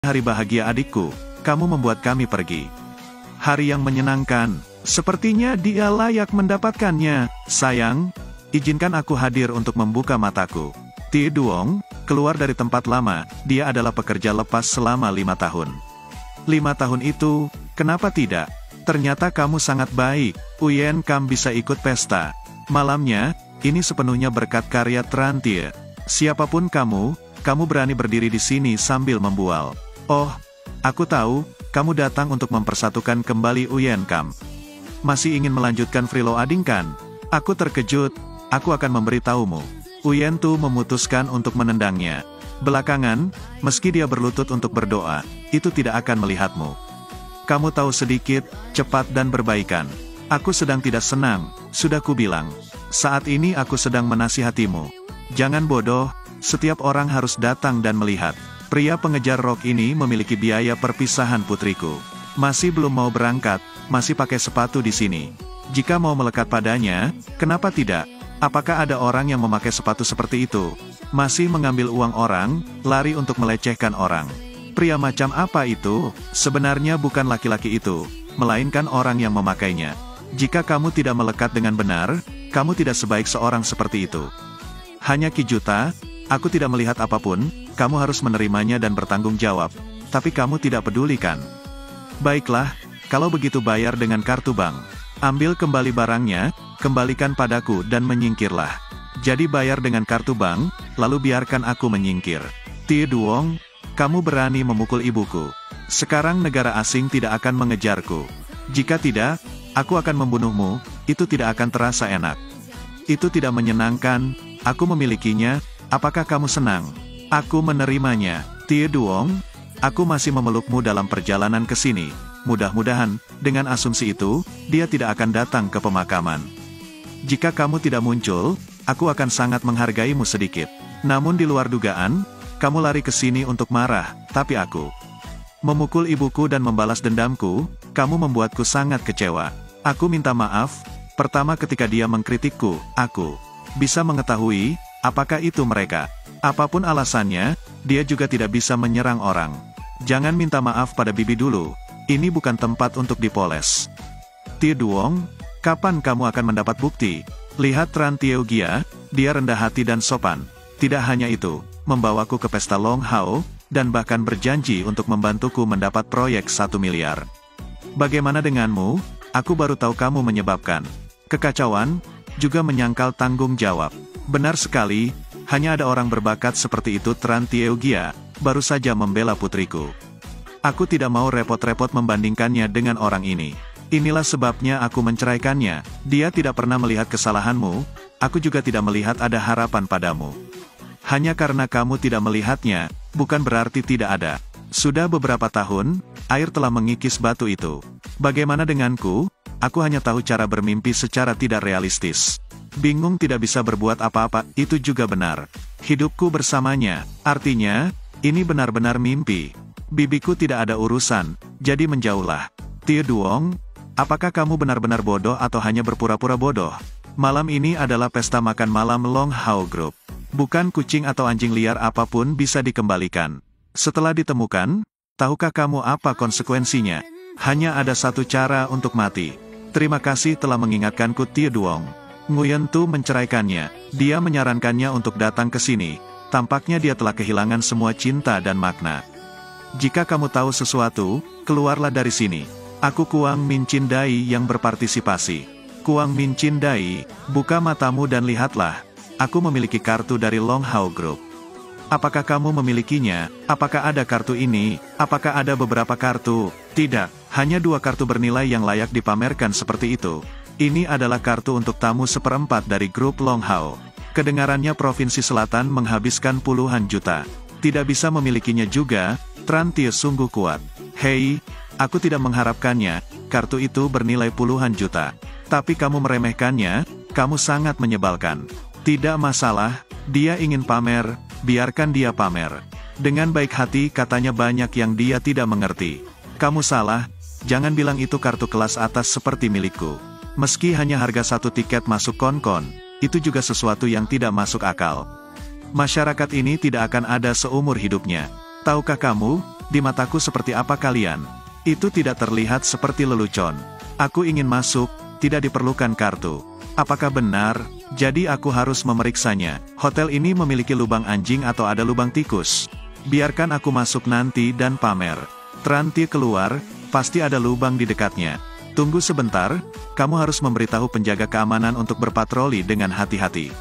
hari bahagia adikku, kamu membuat kami pergi. Hari yang menyenangkan, sepertinya dia layak mendapatkannya. Sayang, izinkan aku hadir untuk membuka mataku. Tie Duong, keluar dari tempat lama, dia adalah pekerja lepas selama 5 tahun. 5 tahun itu, kenapa tidak? Ternyata kamu sangat baik, Uyen Kam bisa ikut pesta. Malamnya, ini sepenuhnya berkat karya Tran Tie. Siapapun kamu berani berdiri di sini sambil membual. Oh, aku tahu, kamu datang untuk mempersatukan kembali Uyen Kam. Masih ingin melanjutkan Frilo Ading kan? Aku terkejut, aku akan memberitahumu. Uyen Tu memutuskan untuk menendangnya. Belakangan, meski dia berlutut untuk berdoa, itu tidak akan melihatmu. Kamu tahu sedikit, cepat dan berbaikan. Aku sedang tidak senang, sudah kubilang. Saat ini aku sedang menasihatimu. Jangan bodoh, setiap orang harus datang dan melihat. Pria pengejar rok ini memiliki biaya perpisahan putriku. Masih belum mau berangkat, masih pakai sepatu di sini. Jika mau melekat padanya, kenapa tidak? Apakah ada orang yang memakai sepatu seperti itu? Masih mengambil uang orang, lari untuk melecehkan orang. Pria macam apa itu? Sebenarnya bukan laki-laki itu, melainkan orang yang memakainya. Jika kamu tidak melekat dengan benar, kamu tidak sebaik seorang seperti itu. Hanya Kijuta, aku tidak melihat apapun, kamu harus menerimanya dan bertanggung jawab. Tapi kamu tidak peduli kan? Baiklah, kalau begitu bayar dengan kartu bank. Ambil kembali barangnya, kembalikan padaku dan menyingkirlah. Jadi bayar dengan kartu bank, lalu biarkan aku menyingkir. Tie Duong, kamu berani memukul ibuku. Sekarang negara asing tidak akan mengejarku. Jika tidak, aku akan membunuhmu, itu tidak akan terasa enak. Itu tidak menyenangkan, aku memilikinya, apakah kamu senang? Aku menerimanya. Tie Duong, aku masih memelukmu dalam perjalanan ke sini. Mudah-mudahan, dengan asumsi itu, dia tidak akan datang ke pemakaman. Jika kamu tidak muncul, aku akan sangat menghargaimu sedikit. Namun di luar dugaan, kamu lari ke sini untuk marah, tapi aku memukul ibuku dan membalas dendamku, kamu membuatku sangat kecewa. Aku minta maaf, pertama ketika dia mengkritikku, aku bisa mengetahui, apakah itu mereka. Apapun alasannya, dia juga tidak bisa menyerang orang. Jangan minta maaf pada bibi dulu, ini bukan tempat untuk dipoles. Tie Duong, kapan kamu akan mendapat bukti? Lihat Tran Tie Gia, dia rendah hati dan sopan. Tidak hanya itu, membawaku ke pesta Long Hao, dan bahkan berjanji untuk membantuku mendapat proyek 1 miliar. Bagaimana denganmu? Aku baru tahu kamu menyebabkan kekacauan, juga menyangkal tanggung jawab. Benar sekali, hanya ada orang berbakat seperti itu. Tran Tie Gia, baru saja membela putriku. Aku tidak mau repot-repot membandingkannya dengan orang ini. Inilah sebabnya aku menceraikannya. Dia tidak pernah melihat kesalahanmu, aku juga tidak melihat ada harapan padamu. Hanya karena kamu tidak melihatnya, bukan berarti tidak ada. Sudah beberapa tahun, air telah mengikis batu itu. Bagaimana denganku? Aku hanya tahu cara bermimpi secara tidak realistis. Bingung tidak bisa berbuat apa-apa, itu juga benar. Hidupku bersamanya, artinya, ini benar-benar mimpi. Bibiku tidak ada urusan, jadi menjauhlah. Tie Duong, apakah kamu benar-benar bodoh atau hanya berpura-pura bodoh? Malam ini adalah pesta makan malam Long Hao Group. Bukan kucing atau anjing liar apapun bisa dikembalikan. Setelah ditemukan, tahukah kamu apa konsekuensinya? Hanya ada satu cara untuk mati. Terima kasih telah mengingatkanku. Tie Duong. Nguyen Tu menceraikannya. Dia menyarankannya untuk datang ke sini. Tampaknya dia telah kehilangan semua cinta dan makna. Jika kamu tahu sesuatu, keluarlah dari sini. Aku Kuang Min Chin Dai yang berpartisipasi. Kuang Min Chin Dai, buka matamu dan lihatlah. Aku memiliki kartu dari Long Hao Group. Apakah kamu memilikinya? Apakah ada kartu ini? Apakah ada beberapa kartu? Tidak, hanya 2 kartu bernilai yang layak dipamerkan seperti itu. Ini adalah kartu untuk tamu 1/4 dari grup Long Hao. Kedengarannya Provinsi Selatan menghabiskan puluhan juta. Tidak bisa memilikinya juga, Tran Tie sungguh kuat. Hei, aku tidak mengharapkannya, kartu itu bernilai puluhan juta. Tapi kamu meremehkannya, kamu sangat menyebalkan. Tidak masalah, dia ingin pamer, biarkan dia pamer. Dengan baik hati katanya banyak yang dia tidak mengerti. Kamu salah, jangan bilang itu kartu kelas atas seperti milikku. Meski hanya harga 1 tiket masuk Kon-Kon, itu juga sesuatu yang tidak masuk akal. Masyarakat ini tidak akan ada seumur hidupnya. Tahukah kamu, Di mataku seperti apa kalian? Itu tidak terlihat seperti lelucon. Aku ingin masuk, tidak diperlukan kartu. Apakah benar? Jadi aku harus memeriksanya. Hotel ini memiliki lubang anjing atau ada lubang tikus? Biarkan aku masuk nanti dan pamer. Tranti keluar, pasti ada lubang di dekatnya. Tunggu sebentar, kamu harus memberitahu penjaga keamanan untuk berpatroli dengan hati-hati.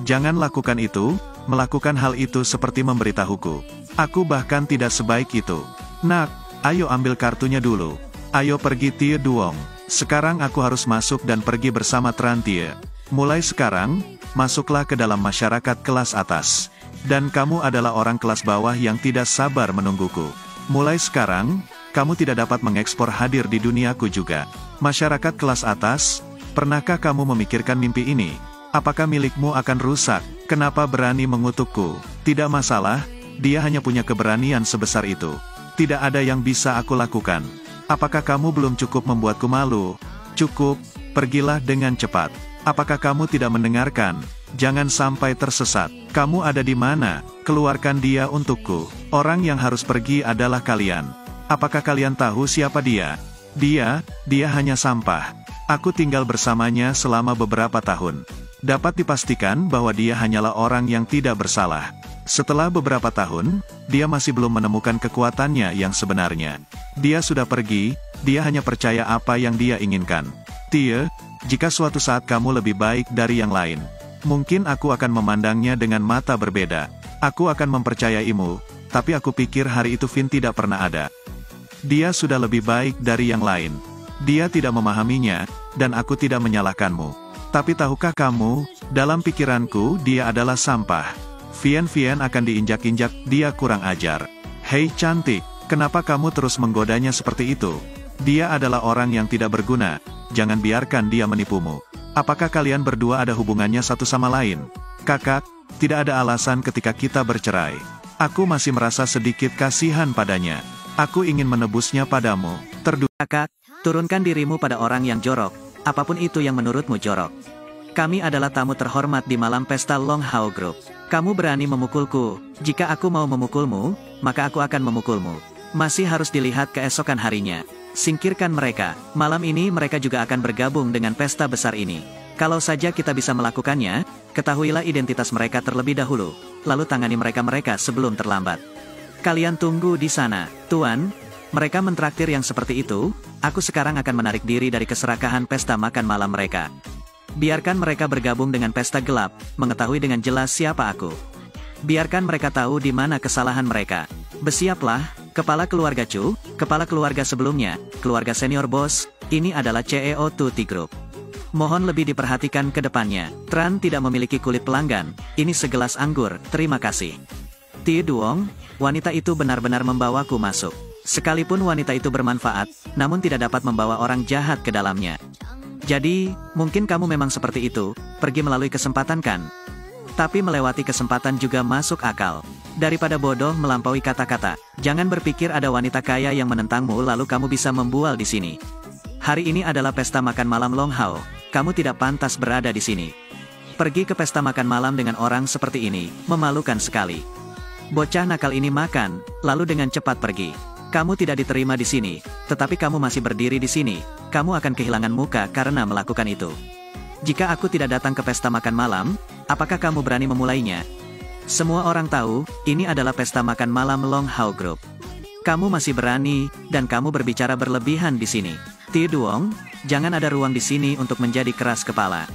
Jangan lakukan itu, melakukan hal itu seperti memberitahuku. Aku bahkan tidak sebaik itu. Nak, ayo ambil kartunya dulu. Ayo pergi Tie Duong. Sekarang aku harus masuk dan pergi bersama Trantie. Mulai sekarang, masuklah ke dalam masyarakat kelas atas. Dan kamu adalah orang kelas bawah yang tidak sabar menungguku. Mulai sekarang, kamu tidak dapat mengekspor hadir di duniaku juga. Masyarakat kelas atas, pernahkah kamu memikirkan mimpi ini? Apakah milikmu akan rusak? Kenapa berani mengutukku? Tidak masalah, dia hanya punya keberanian sebesar itu. Tidak ada yang bisa aku lakukan. Apakah kamu belum cukup membuatku malu? Cukup, pergilah dengan cepat. Apakah kamu tidak mendengarkan? Jangan sampai tersesat. Kamu ada di mana? Keluarkan dia untukku. Orang yang harus pergi adalah kalian. Apakah kalian tahu siapa dia? Dia hanya sampah. Aku tinggal bersamanya selama beberapa tahun. Dapat dipastikan bahwa dia hanyalah orang yang tidak bersalah. Setelah beberapa tahun, dia masih belum menemukan kekuatannya yang sebenarnya. Dia sudah pergi, dia hanya percaya apa yang dia inginkan. Tie, jika suatu saat kamu lebih baik dari yang lain, mungkin aku akan memandangnya dengan mata berbeda. Aku akan mempercayaimu, tapi aku pikir hari itu Vin tidak pernah ada. Dia sudah lebih baik dari yang lain. Dia tidak memahaminya, dan aku tidak menyalahkanmu. Tapi tahukah kamu, dalam pikiranku dia adalah sampah. Vian akan diinjak-injak, dia kurang ajar. Hei cantik, kenapa kamu terus menggodanya seperti itu? Dia adalah orang yang tidak berguna, jangan biarkan dia menipumu. Apakah kalian berdua ada hubungannya satu sama lain? Kakak, tidak ada alasan ketika kita bercerai. Aku masih merasa sedikit kasihan padanya. Aku ingin menebusnya padamu. Kakak, turunkan dirimu pada orang yang jorok. Apapun itu yang menurutmu jorok. Kami adalah tamu terhormat di malam pesta Long Hao Group. Kamu berani memukulku. Jika aku mau memukulmu, maka aku akan memukulmu. Masih harus dilihat keesokan harinya. Singkirkan mereka. Malam ini mereka juga akan bergabung dengan pesta besar ini. Kalau saja kita bisa melakukannya, ketahuilah identitas mereka terlebih dahulu. Lalu tangani mereka sebelum terlambat. Kalian tunggu di sana, Tuan. Mereka mentraktir yang seperti itu, aku sekarang akan menarik diri dari keserakahan pesta makan malam mereka. Biarkan mereka bergabung dengan pesta gelap, mengetahui dengan jelas siapa aku. Biarkan mereka tahu di mana kesalahan mereka. Bersiaplah, kepala keluarga Chu, kepala keluarga sebelumnya, keluarga senior bos, ini adalah CEO Tuti Group. Mohon lebih diperhatikan ke depannya. Tran tidak memiliki kulit pelanggan, ini segelas anggur, terima kasih. Tie Duong, wanita itu benar-benar membawaku masuk. Sekalipun wanita itu bermanfaat, namun tidak dapat membawa orang jahat ke dalamnya. Jadi, mungkin kamu memang seperti itu, pergi melalui kesempatan kan? Tapi melewati kesempatan juga masuk akal. Daripada bodoh melampaui kata-kata, jangan berpikir ada wanita kaya yang menentangmu lalu kamu bisa membual di sini. Hari ini adalah pesta makan malam Long Hao, kamu tidak pantas berada di sini. Pergi ke pesta makan malam dengan orang seperti ini, memalukan sekali. Bocah nakal ini makan, lalu dengan cepat pergi. Kamu tidak diterima di sini, tetapi kamu masih berdiri di sini. Kamu akan kehilangan muka karena melakukan itu. Jika aku tidak datang ke pesta makan malam, apakah kamu berani memulainya? Semua orang tahu, ini adalah pesta makan malam Long Hao Group. Kamu masih berani, dan kamu berbicara berlebihan di sini. Tie Duong, jangan ada ruang di sini untuk menjadi keras kepala.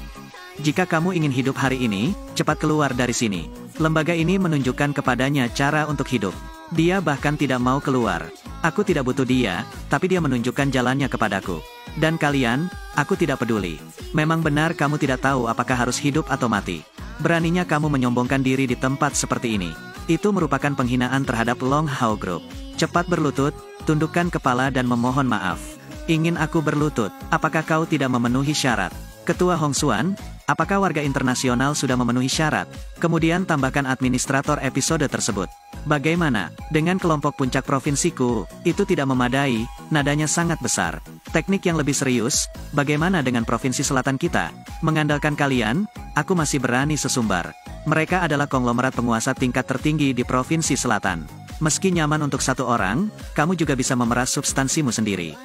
Jika kamu ingin hidup hari ini, cepat keluar dari sini. Lembaga ini menunjukkan kepadanya cara untuk hidup. Dia bahkan tidak mau keluar. Aku tidak butuh dia, tapi dia menunjukkan jalannya kepadaku. Dan kalian, aku tidak peduli. Memang benar kamu tidak tahu apakah harus hidup atau mati. Beraninya kamu menyombongkan diri di tempat seperti ini. Itu merupakan penghinaan terhadap Long Hao Group. Cepat berlutut, tundukkan kepala dan memohon maaf. Ingin aku berlutut, apakah kau tidak memenuhi syarat? Ketua Hong Xuan, apakah warga internasional sudah memenuhi syarat? Kemudian tambahkan administrator episode tersebut. Bagaimana, dengan kelompok puncak provinsiku, itu tidak memadai, nadanya sangat besar. Teknik yang lebih serius, bagaimana dengan provinsi selatan kita? Mengandalkan kalian, aku masih berani sesumbar. Mereka adalah konglomerat penguasa tingkat tertinggi di provinsi selatan. Meski nyaman untuk satu orang, kamu juga bisa memeras substansimu sendiri.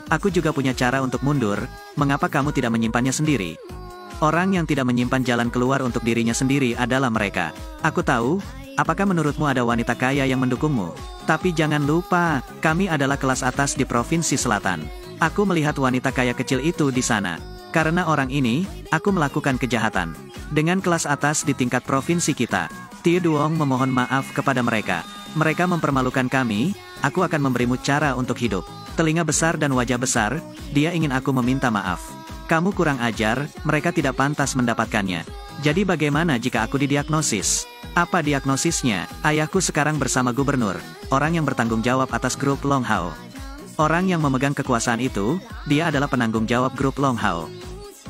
Aku juga punya cara untuk mundur, mengapa kamu tidak menyimpannya sendiri? Orang yang tidak menyimpan jalan keluar untuk dirinya sendiri adalah mereka. Aku tahu, apakah menurutmu ada wanita kaya yang mendukungmu? Tapi jangan lupa, kami adalah kelas atas di Provinsi Selatan. Aku melihat wanita kaya kecil itu di sana. Karena orang ini, aku melakukan kejahatan. Dengan kelas atas di tingkat provinsi kita, Tie Duong memohon maaf kepada mereka. Mereka mempermalukan kami, aku akan memberimu cara untuk hidup. Telinga besar dan wajah besar, dia ingin aku meminta maaf. Kamu kurang ajar, mereka tidak pantas mendapatkannya. Jadi bagaimana jika aku didiagnosis? Apa diagnosisnya? Ayahku sekarang bersama gubernur, orang yang bertanggung jawab atas grup Long Hao. Orang yang memegang kekuasaan itu, dia adalah penanggung jawab grup Long Hao.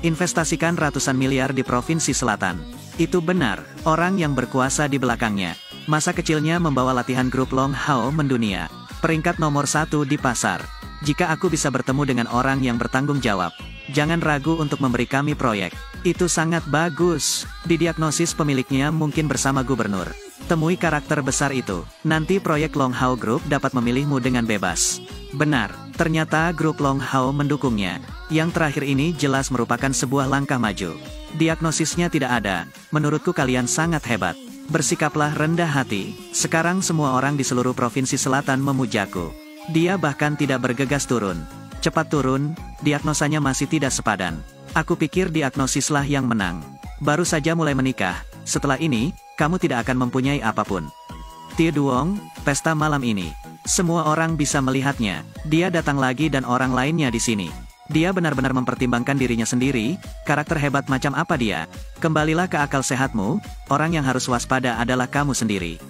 Investasikan ratusan miliar di Provinsi Selatan. Itu benar, orang yang berkuasa di belakangnya. Masa kecilnya membawa latihan grup Long Hao mendunia. Peringkat nomor 1 di pasar. Jika aku bisa bertemu dengan orang yang bertanggung jawab, jangan ragu untuk memberi kami proyek. Itu sangat bagus. Didiagnosis pemiliknya mungkin bersama gubernur. Temui karakter besar itu. Nanti proyek Long Hao Group dapat memilihmu dengan bebas. Benar, ternyata grup Long Hao mendukungnya. Yang terakhir ini jelas merupakan sebuah langkah maju. Diagnosisnya tidak ada. Menurutku kalian sangat hebat. Bersikaplah rendah hati. Sekarang semua orang di seluruh Provinsi Selatan memujaku. Dia bahkan tidak bergegas turun. Cepat turun, diagnosanya masih tidak sepadan. Aku pikir diagnosislah yang menang. Baru saja mulai menikah, setelah ini, kamu tidak akan mempunyai apapun. Tie Duong, pesta malam ini. Semua orang bisa melihatnya. Dia datang lagi dan orang lainnya di sini. Dia benar-benar mempertimbangkan dirinya sendiri, karakter hebat macam apa dia. Kembalilah ke akal sehatmu, orang yang harus waspada adalah kamu sendiri.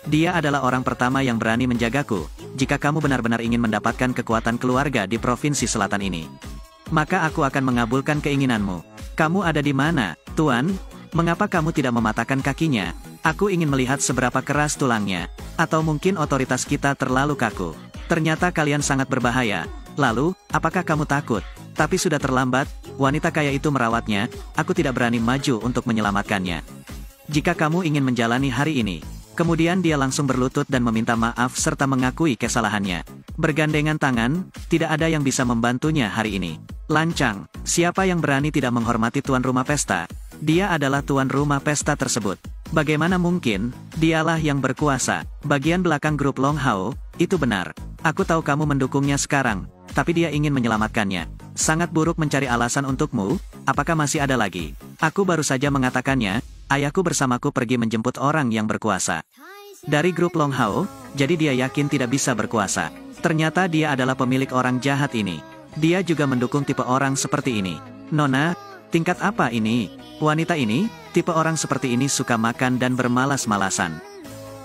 Dia adalah orang pertama yang berani menjagaku, jika kamu benar-benar ingin mendapatkan kekuatan keluarga di Provinsi Selatan ini. Maka aku akan mengabulkan keinginanmu. Kamu ada di mana, Tuan? Mengapa kamu tidak mematahkan kakinya? Aku ingin melihat seberapa keras tulangnya. Atau mungkin otoritas kita terlalu kaku. Ternyata kalian sangat berbahaya. Lalu, apakah kamu takut? Tapi sudah terlambat, wanita kaya itu merawatnya, aku tidak berani maju untuk menyelamatkannya. Jika kamu ingin menjalani hari ini, kemudian dia langsung berlutut dan meminta maaf serta mengakui kesalahannya. Bergandengan tangan, tidak ada yang bisa membantunya hari ini. Lancang, siapa yang berani tidak menghormati tuan rumah pesta? Dia adalah tuan rumah pesta tersebut. Bagaimana mungkin, dialah yang berkuasa. Bagian belakang grup Long Hao, itu benar. Aku tahu kamu mendukungnya sekarang, tapi dia ingin menyelamatkannya. Sangat buruk mencari alasan untukmu, apakah masih ada lagi? Aku baru saja mengatakannya, ayahku bersamaku pergi menjemput orang yang berkuasa. Dari grup Long Hao, jadi dia yakin tidak bisa berkuasa. Ternyata dia adalah pemilik orang jahat ini. Dia juga mendukung tipe orang seperti ini. Nona, tingkat apa ini? Wanita ini, tipe orang seperti ini suka makan dan bermalas-malasan.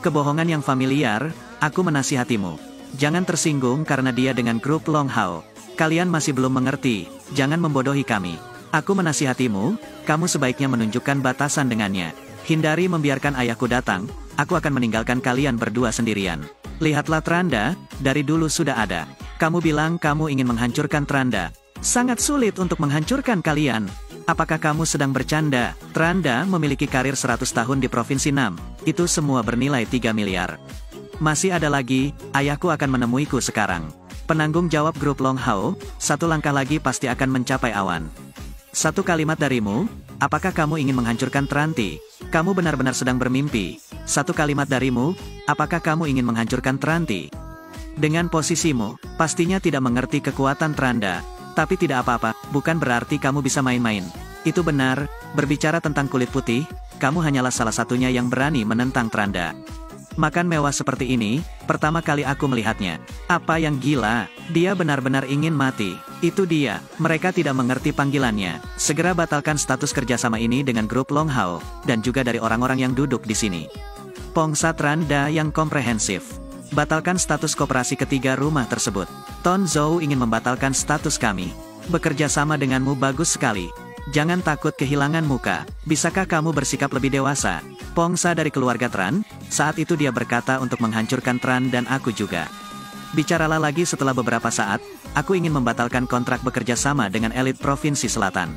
Kebohongan yang familiar, aku menasihatimu. Jangan tersinggung karena dia dengan grup Long Hao. Kalian masih belum mengerti, jangan membodohi kami. Aku menasihatimu, kamu sebaiknya menunjukkan batasan dengannya. Hindari membiarkan ayahku datang, aku akan meninggalkan kalian berdua sendirian. Lihatlah Tranda, dari dulu sudah ada. Kamu bilang kamu ingin menghancurkan Tranda. Sangat sulit untuk menghancurkan kalian. Apakah kamu sedang bercanda? Tranda memiliki karir 100 tahun di Provinsi 6. Itu semua bernilai 3 miliar. Masih ada lagi, ayahku akan menemuiku sekarang. Penanggung jawab grup Long Hao, satu langkah lagi pasti akan mencapai awan. Satu kalimat darimu, apakah kamu ingin menghancurkan Tranti? Kamu benar-benar sedang bermimpi. Satu kalimat darimu, apakah kamu ingin menghancurkan Tranti? Dengan posisimu, pastinya tidak mengerti kekuatan Tranda. Tapi tidak apa-apa, bukan berarti kamu bisa main-main. Itu benar, berbicara tentang kulit putih, kamu hanyalah salah satunya yang berani menentang Tranda. Makan mewah seperti ini, pertama kali aku melihatnya. Apa yang gila, dia benar-benar ingin mati. Itu dia, mereka tidak mengerti panggilannya. Segera batalkan status kerjasama ini dengan grup Long Hao, dan juga dari orang-orang yang duduk di sini. Pongsa Tranda yang komprehensif. Batalkan status koperasi ketiga rumah tersebut. Ton Zhou ingin membatalkan status kami. Bekerja sama denganmu bagus sekali. Jangan takut kehilangan muka. Bisakah kamu bersikap lebih dewasa? Pongsa dari keluarga Tran, saat itu dia berkata untuk menghancurkan Tran dan aku juga. Bicaralah lagi setelah beberapa saat, aku ingin membatalkan kontrak bekerja sama dengan elit Provinsi Selatan.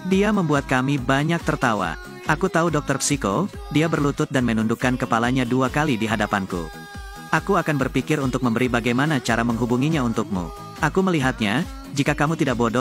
Dia membuat kami banyak tertawa. Aku tahu dokter Psiko, dia berlutut dan menundukkan kepalanya 2 kali di hadapanku. Aku akan berpikir untuk memberi bagaimana cara menghubunginya untukmu. Aku melihatnya, jika kamu tidak bodoh,